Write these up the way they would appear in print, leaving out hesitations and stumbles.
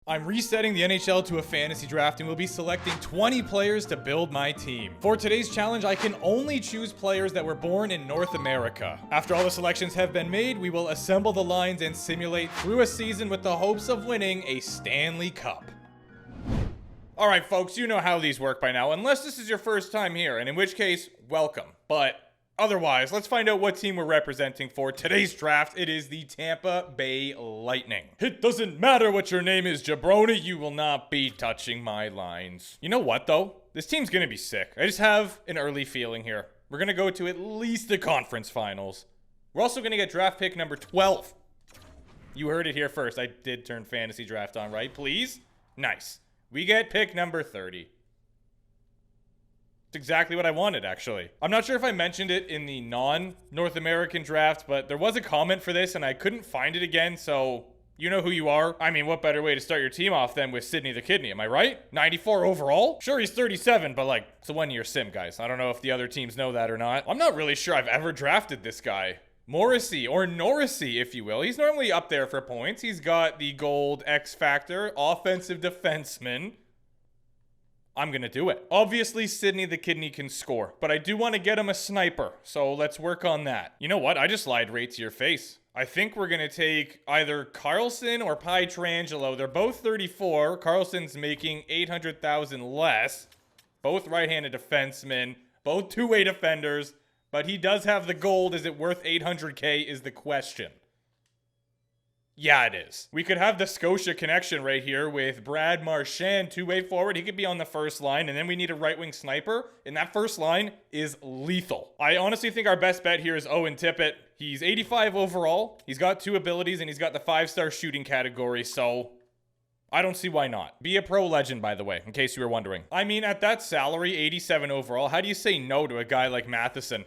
I'm resetting the NHL to a fantasy draft and will be selecting 20 players to build my team. For today's challenge, I can only choose players that were born in North America. After all the selections have been made, we will assemble the lines and simulate through a season with the hopes of winning a Stanley Cup. Alright folks, you know how these work by now, unless this is your first time here, and in which case, welcome. But otherwise, let's find out what team we're representing for today's draft. It is the Tampa Bay Lightning. It doesn't matter what your name is, jabroni, you will not be touching my lines. You know what though? This team's gonna be sick. I just have an early feeling here. We're gonna go to at least the conference finals. We're also gonna get draft pick number 12. You heard it here first. I did turn fantasy draft on, right? Please? Nice. We get pick number 30. It's exactly what I wanted, actually. I'm not sure if I mentioned it in the non-North American draft, but there was a comment for this and I couldn't find it again, so you know who you are. I mean, what better way to start your team off than with Sidney the Kidney, am I right? 94 overall? Sure, he's 37, but like, it's a one-year sim, guys. I don't know if the other teams know that or not. I'm not really sure I've ever drafted this guy. Morrissey, or Norrisy, if you will. He's normally up there for points. He's got the gold X Factor, offensive defenseman. I'm gonna do it. Obviously, Sidney the Kidney can score, but I do want to get him a sniper, so let's work on that. You know what? I just lied right to your face. I think we're gonna take either Carlson or Pietrangelo. They're both 34. Carlson's making 800,000 less. Both right-handed defensemen, both two-way defenders, but he does have the gold. Is it worth 800K is the question. Yeah, it is. We could have the Scotia connection right here with Brad Marchand, two-way forward. He could be on the first line, and then we need a right-wing sniper, and that first line is lethal. I honestly think our best bet here is Owen Tippett. He's 85 overall. He's got 2 abilities, and he's got the 5-star shooting category, so I don't see why not. Be a pro legend, by the way, in case you were wondering. I mean, at that salary, 87 overall, how do you say no to a guy like Matheson?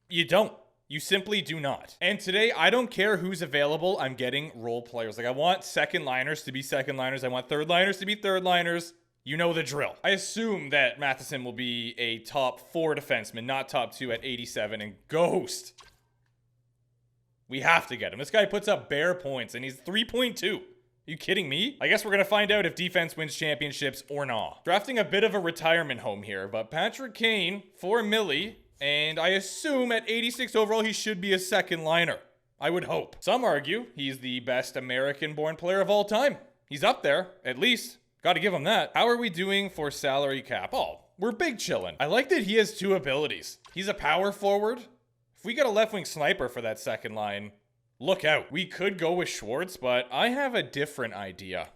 You don't. You simply do not. And today, I don't care who's available. I'm getting role players. Like, I want second liners to be second liners. I want third liners to be third liners. You know the drill. I assume that Matheson will be a top 4 defenseman, not top 2 at 87. And Ghost. We have to get him. This guy puts up bare points, and he's 3.2. Are you kidding me? I guess we're going to find out if defense wins championships or not. Drafting a bit of a retirement home here, but Patrick Kane, 4 milli. And I assume at 86 overall, he should be a second liner. I would hope. Some argue he's the best American-born player of all time. He's up there, at least. Got to give him that. How are we doing for salary cap? Oh, we're big chillin'. I like that he has 2 abilities. He's a power forward. If we get a left-wing sniper for that second line, look out. We could go with Schwartz, but I have a different idea.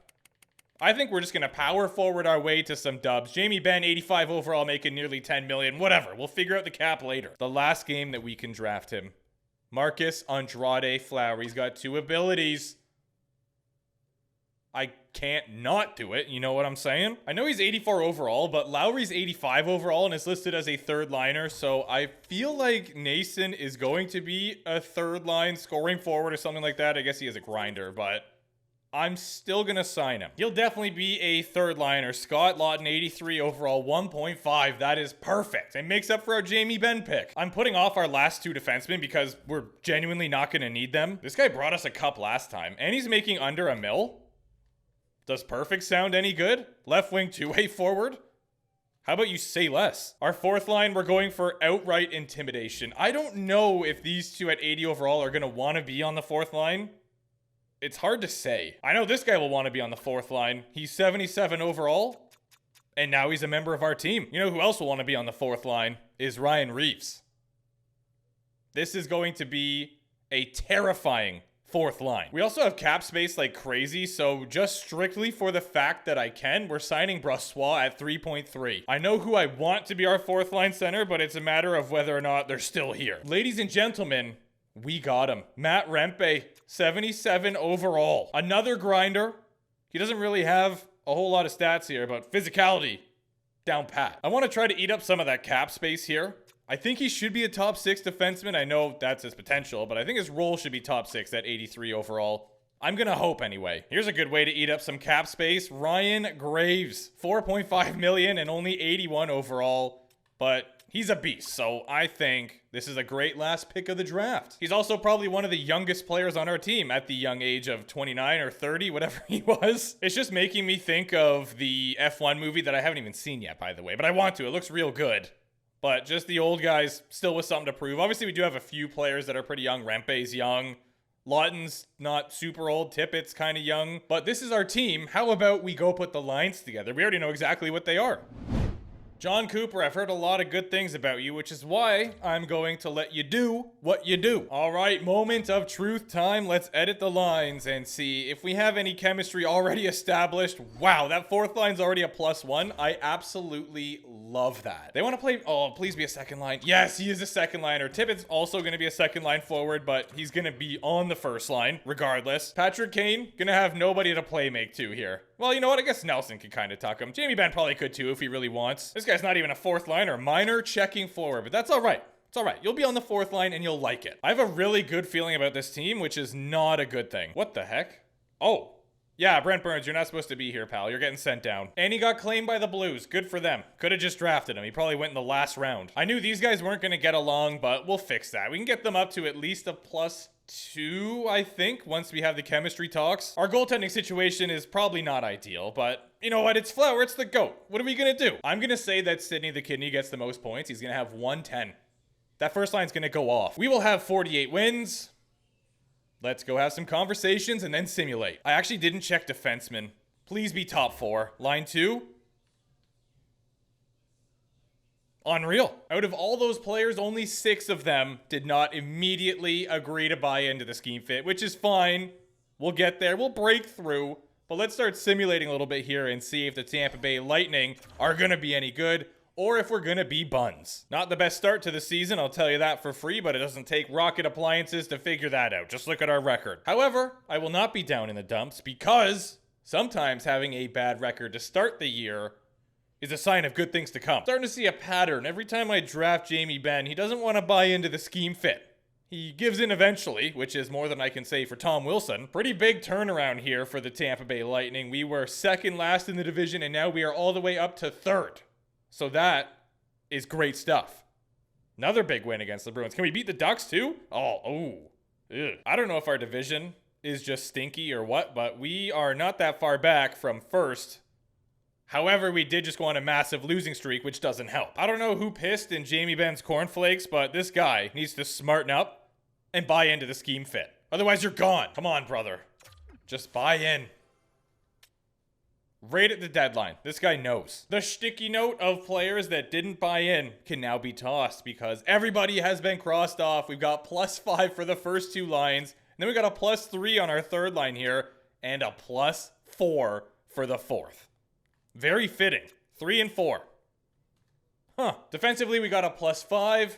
I think we're just going to power forward our way to some dubs. Jamie Benn, 85 overall, making nearly 10 million. Whatever. We'll figure out the cap later. The last game that we can draft him. Marcus Andrade Flower. He's got 2 abilities. I can't not do it. You know what I'm saying? I know he's 84 overall, but Lowry's 85 overall and is listed as a third liner. So I feel like Nason is going to be a third line scoring forward or something like that. I guess he is a grinder, but I'm still going to sign him. He'll definitely be a third liner. Scott Lawton, 83 overall, 1.5. That is perfect. It makes up for our Jamie Benn pick. I'm putting off our last 2 defensemen because we're genuinely not going to need them. This guy brought us a cup last time, and he's making under $1 million. Does perfect sound any good? Left wing, two-way forward? How about you say less? Our 4th line, we're going for outright intimidation. I don't know if these 2 at 80 overall are going to want to be on the 4th line. It's hard to say. I know this guy will want to be on the 4th line. He's 77 overall, and now he's a member of our team. You know who else will want to be on the 4th line is Ryan Reeves. This is going to be a terrifying 4th line. We also have cap space like crazy, so just strictly for the fact that I can, we're signing Brossois at 3.3. I know who I want to be our 4th line center, but it's a matter of whether or not they're still here. Ladies and gentlemen, we got him. Matt Rempe, 77 overall. Another grinder. He doesn't really have a whole lot of stats here, but physicality, down pat. I want to try to eat up some of that cap space here. I think he should be a top 6 defenseman. I know that's his potential, but I think his role should be top 6 at 83 overall. I'm going to hope anyway. Here's a good way to eat up some cap space. Ryan Graves, 4.5 million and only 81 overall, but He's a beast, so I think this is a great last pick of the draft. He's also probably one of the youngest players on our team at the young age of 29 or 30, whatever he was. It's just making me think of the F1 movie that I haven't even seen yet, by the way, but I want to. It looks real good. But just the old guys still with something to prove. Obviously, we do have a few players that are pretty young. Rempe's young. Lawton's not super old. Tippett's kind of young. But this is our team. How about we go put the lines together? We already know exactly what they are. John Cooper, I've heard a lot of good things about you, which is why I'm going to let you do what you do. All right, moment of truth time. Let's edit the lines and see if we have any chemistry already established. Wow, that fourth line's already a +1. I absolutely love that. They want to play, oh, please be a second line. Yes, he is a second liner. Tippett's also going to be a second line forward, but he's going to be on the first line regardless. Patrick Kane, going to have nobody to play make to here. Well, you know what? I guess Nelson could kind of tuck him. Jamie Benn probably could too if he really wants. This guy's not even a fourth liner. Minor checking forward, but that's all right. It's all right. You'll be on the fourth line and you'll like it. I have a really good feeling about this team, which is not a good thing. What the heck? Oh. Yeah, Brent Burns, you're not supposed to be here, pal. You're getting sent down. And he got claimed by the Blues. Good for them. Could have just drafted him. He probably went in the last round. I knew these guys weren't going to get along, but we'll fix that. We can get them up to at least a +2, I think, once we have the chemistry talks. Our goaltending situation is probably not ideal, but you know what? It's Flower. It's the GOAT. What are we going to do? I'm going to say that Sidney the Kidney gets the most points. He's going to have 110. That first line's going to go off. We will have 48 wins. Let's go have some conversations and then simulate. I actually didn't check defensemen. Please be top 4. Line 2. Unreal. Out of all those players, only 6 of them did not immediately agree to buy into the scheme fit, which is fine. We'll get there. We'll break through. But let's start simulating a little bit here and see if the Tampa Bay Lightning are going to be any good, or if we're going to be buns. Not the best start to the season, I'll tell you that for free, but it doesn't take rocket appliances to figure that out. Just look at our record. However, I will not be down in the dumps because sometimes having a bad record to start the year is a sign of good things to come. Starting to see a pattern. Every time I draft Jamie Benn, he doesn't want to buy into the scheme fit. He gives in eventually, which is more than I can say for Tom Wilson. Pretty big turnaround here for the Tampa Bay Lightning. We were second last in the division, and now we are all the way up to third. So that is great stuff. Another big win against the Bruins. Can we beat the Ducks too? Ugh. I don't know if our division is just stinky or what, but we are not that far back from first. However, we did just go on a massive losing streak, which doesn't help. I don't know who pissed in Jamie Benn's cornflakes, but this guy needs to smarten up and buy into the scheme fit. Otherwise, you're gone. Come on, brother. Just buy in. Right at the deadline. This guy knows. The sticky note of players that didn't buy in can now be tossed because everybody has been crossed off. We've got +5 for the first 2 lines. And then we got a +3 on our third line here and a +4 for the fourth. Very fitting. 3 and 4. Defensively, we got a +5.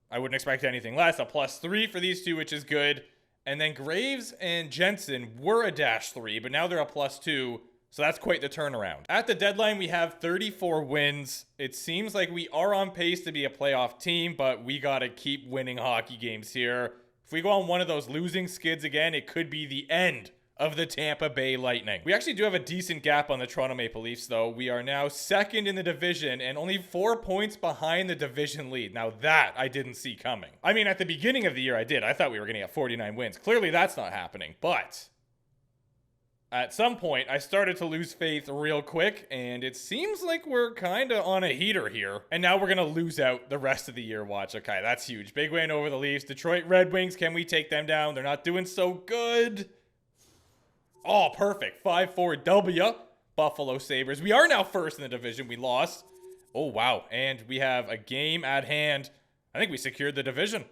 I wouldn't expect anything less. A +3 for these two, which is good. And then Graves and Jensen were a -3, but now they're a +2. So that's quite the turnaround. At the deadline, we have 34 wins. It seems like we are on pace to be a playoff team, but we got to keep winning hockey games here. If we go on one of those losing skids again, it could be the end of the Tampa Bay Lightning. We actually do have a decent gap on the Toronto Maple Leafs, though. We are now second in the division and only 4 points behind the division lead. Now that I didn't see coming. I mean, at the beginning of the year, I did. I thought we were going to get 49 wins. Clearly, that's not happening, but at some point, I started to lose faith real quick, and it seems like we're kind of on a heater here. And now we're going to lose out the rest of the year. Watch. Okay, that's huge. Big win over the Leafs. Detroit Red Wings, can we take them down? They're not doing so good. Oh, perfect. 5-4 W. Buffalo Sabres. We are now first in the division. We lost. Oh, wow. And we have a game at hand. I think we secured the division.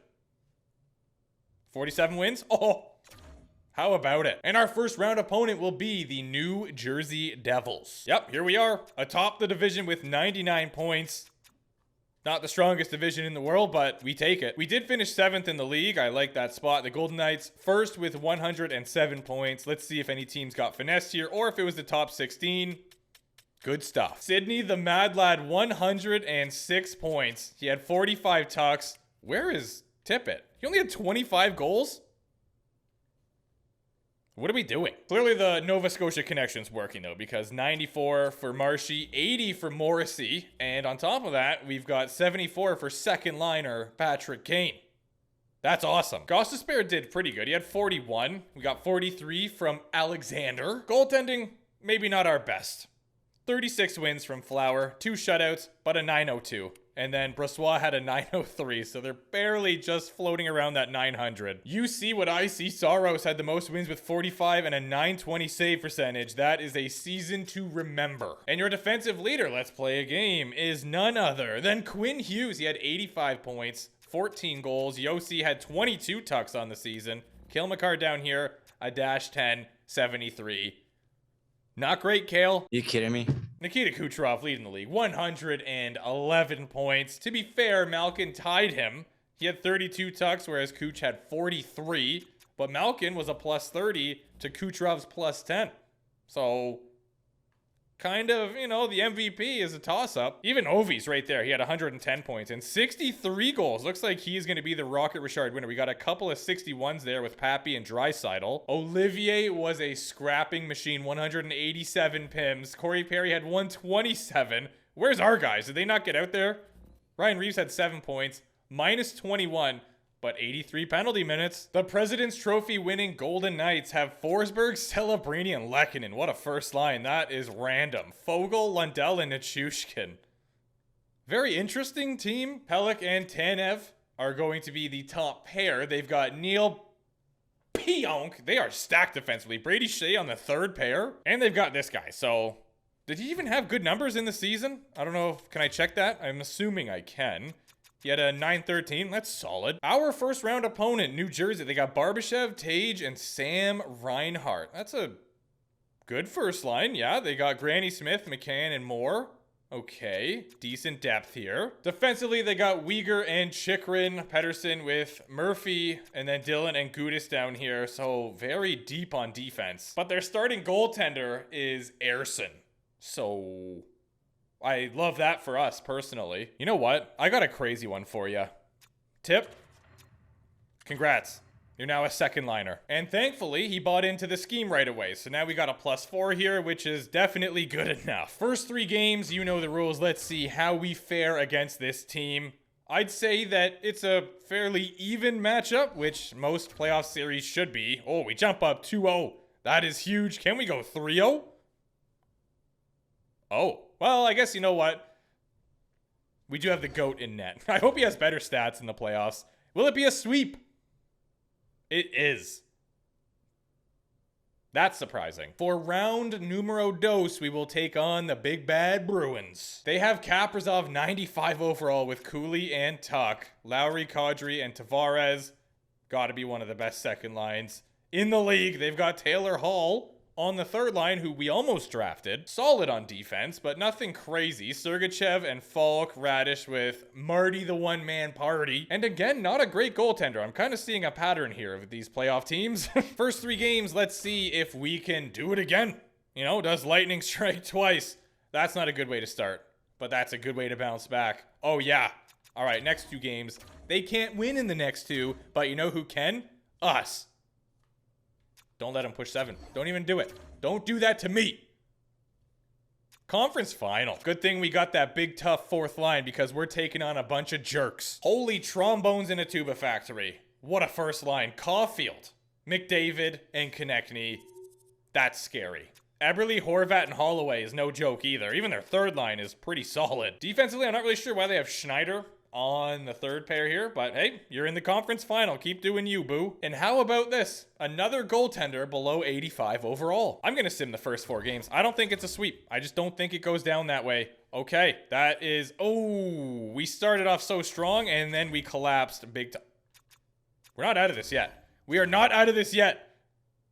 47 wins. Oh, how about it? And our first round opponent will be the New Jersey Devils. Yep, here we are, atop the division with 99 points. Not the strongest division in the world, but we take it. We did finish 7th in the league. I like that spot. The Golden Knights first with 107 points. Let's see if any teams got finessed here or if it was the top 16. Good stuff. Sidney the Mad Lad, 106 points. He had 45 tucks. Where is Tippett? He only had 25 goals? What are we doing? Clearly the Nova Scotia connection's working though, because 94 for Marshy, 80 for Morrissey, and on top of that, we've got 74 for second liner Patrick Kane. That's awesome. Gostisbehere did pretty good. He had 41. We got 43 from Alexander. Goaltending, maybe not our best. 36 wins from Flower, 2 shutouts, but a 902. And then Brossois had a 903, so they're barely just floating around that 900. You see what I see. Saros had the most wins with 45 and a 920 save percentage. That is a season to remember. And your defensive leader, let's play a game, is none other than Quinn Hughes. He had 85 points, 14 goals. Yossi had 22 tucks on the season. Kilmacar down here, a -10, 73. Not great, Kale. You kidding me? Nikita Kucherov leading the league, 111 points. To be fair, Malkin tied him. He had 32 tucks, whereas Kuch had 43. But Malkin was a +30 to Kucherov's +10. So, kind of, you know, the MVP is a toss-up. Even Ovi's right there. He had 110 points and 63 goals. Looks like he's going to be the Rocket Richard winner. We got a couple of 61s there with Pappy and Draisaitl. Olivier was a scrapping machine, 187 pims. Corey Perry had 127. Where's our guys? Did they not get out there? Ryan Reeves had 7 points, -21. But 83 penalty minutes. The President's Trophy winning Golden Knights have Forsberg, Celebrini, and Lehkonen. What a first line. That is random. Fogel, Lundell, and Nichushkin. Very interesting team. Pelech and Tanev are going to be the top pair. They've got Neil Pionk. They are stacked defensively. Brady Shea on the third pair. And they've got this guy. So, did he even have good numbers in the season? I don't know. Can I check that? I'm assuming I can. He had a 913. That's solid. Our first round opponent, New Jersey. They got Barbashev, Tage, and Sam Reinhart. That's a good first line. Yeah, they got Granny Smith, McCann, and more. Okay, decent depth here. Defensively, they got Uyghur and Chikrin, Pedersen with Murphy, and then Dylan and Gudis down here. So very deep on defense. But their starting goaltender is Ersson. So I love that for us, personally. You know what? I got a crazy one for you. Tip, congrats. You're now a second liner. And thankfully, he bought into the scheme right away. So now we got a +4 here, which is definitely good enough. First 3 games, you know the rules. Let's see how we fare against this team. I'd say that it's a fairly even matchup, which most playoff series should be. Oh, we jump up 2-0. That is huge. Can we go 3-0? Oh. Well, I guess you know what? We do have the GOAT in net. I hope he has better stats in the playoffs. Will it be a sweep? It is. That's surprising. For round numero dos, we will take on the Big Bad Bruins. They have Kaprizov 95 overall with Cooley and Tuck. Lowry, Kadri, and Tavares. Gotta be one of the best second lines in the league. They've got Taylor Hall on the third line, who we almost drafted. Solid on defense, but nothing crazy. Sergachev and Falk, Radish with Marty the one-man party. And again, not a great goaltender. I'm kind of seeing a pattern here with these playoff teams. First 3 games, let's see if we can do it again. You know, does lightning strike twice? That's not a good way to start, but that's a good way to bounce back. Oh yeah. All right, next 2 games. They can't win in the next 2, but you know who can? Us. Don't let him push 7. Don't even do it. Don't do that to me. Conference final. Good thing we got that big tough 4th line because we're taking on a bunch of jerks. Holy trombones in a tuba factory. What a first line. Caulfield, McDavid, and Konechny. That's scary. Eberle, Horvat, and Holloway is no joke either. Even their third line is pretty solid. Defensively, I'm not really sure why they have Schneider on the third pair here, but hey, you're in the conference final. Keep doing you, boo. And how about this? Another goaltender below 85 overall. I'm gonna sim the first 4 games. I don't think it's a sweep. I just don't think it goes down that way. Okay, that is... Oh, we started off so strong, and then we collapsed big time. We're not out of this yet. We are not out of this yet.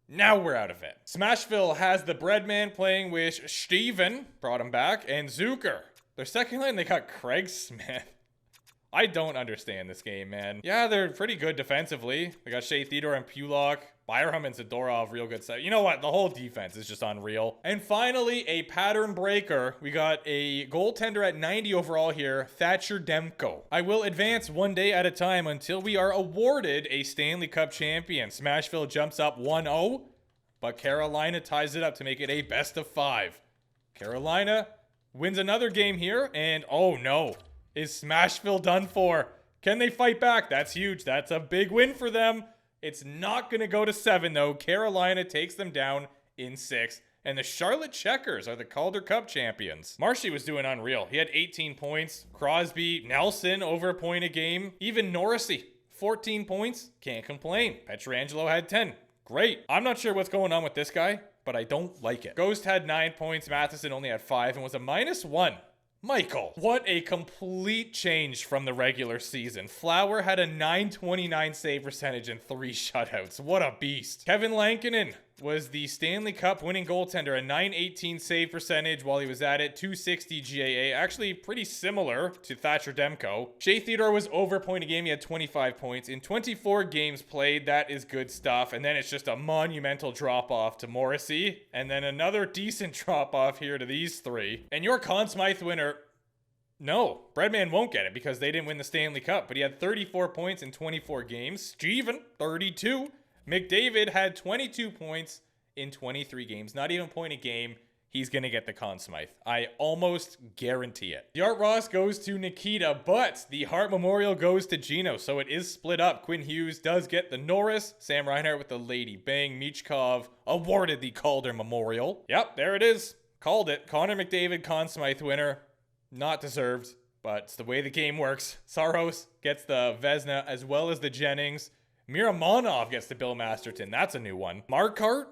Now we're out of it. Smashville has the Breadman playing with Steven, brought him back, and Zucker. Their second line, they got Craig Smith. I don't understand this game, man. Yeah, they're pretty good defensively. They got Shea Theodore and Pulak. Byram and Zadorov, real good set. You know what? The whole defense is just unreal. And finally, a pattern breaker. We got a goaltender at 90 overall here, Thatcher Demko. I will advance one day at a time until we are awarded a Stanley Cup champion. Smashville jumps up 1-0. But but Carolina ties it up to make it a best of 5. Carolina wins another game here, and oh no, is Smashville done for? Can they fight back? That's huge. That's a big win for them. It's not going to go to 7, though. Carolina takes them down in 6. And the Charlotte Checkers are the Calder Cup champions. Marshy was doing unreal. He had 18 points. Crosby, Nelson over a point a game. Even Norrisy, 14 points. Can't complain. Pietrangelo had 10. Great. I'm not sure what's going on with this guy, but I don't like it. Ghost had 9 points. Matheson only had 5 and was a -1. Michael, what a complete change from the regular season. Flower had a .929 save percentage and 3 shutouts. What a beast. Kevin Lankinen was the Stanley Cup winning goaltender, a .918 save percentage while he was at it, .260 GAA, actually pretty similar to Thatcher Demko. Shea Theodore was over a point a game. He had 25 points in 24 games played. That is good stuff. And then it's just a monumental drop off to Morrissey, and then another decent drop off here to these 3. And your Conn Smythe winner, no, Breadman won't get it because they didn't win the Stanley Cup, but he had 34 points in 24 games. Steven, 32. McDavid had 22 points in 23 games. Not even a point a game. He's going to get the Conn Smythe. I almost guarantee it. The Art Ross goes to Nikita, but the Hart Memorial goes to Gino, so it is split up. Quinn Hughes does get the Norris. Sam Reinhart with the Lady Bang. Michkov awarded the Calder Memorial. Yep, there it is. Called it. Connor McDavid, Conn Smythe winner. Not deserved, but it's the way the game works. Saros gets the Vezina as well as the Jennings. Miramonov gets the Bill Masterton. That's a new one. Markart?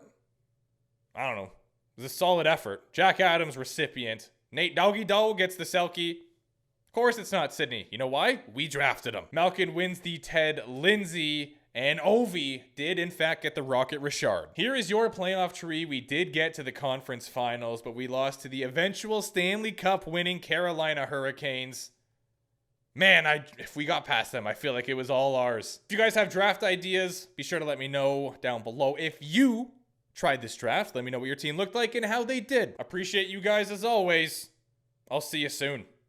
I don't know. It was a solid effort. Jack Adams recipient. Nate Doggy Dog gets the Selke. Of course it's not Sydney. You know why? We drafted him. Malkin wins the Ted Lindsay. And Ovi did, in fact, get the Rocket Richard. Here is your playoff tree. We did get to the conference finals, but we lost to the eventual Stanley Cup winning Carolina Hurricanes. Man, if we got past them, I feel like it was all ours. If you guys have draft ideas, be sure to let me know down below. If you tried this draft, let me know what your team looked like and how they did. Appreciate you guys as always. I'll see you soon.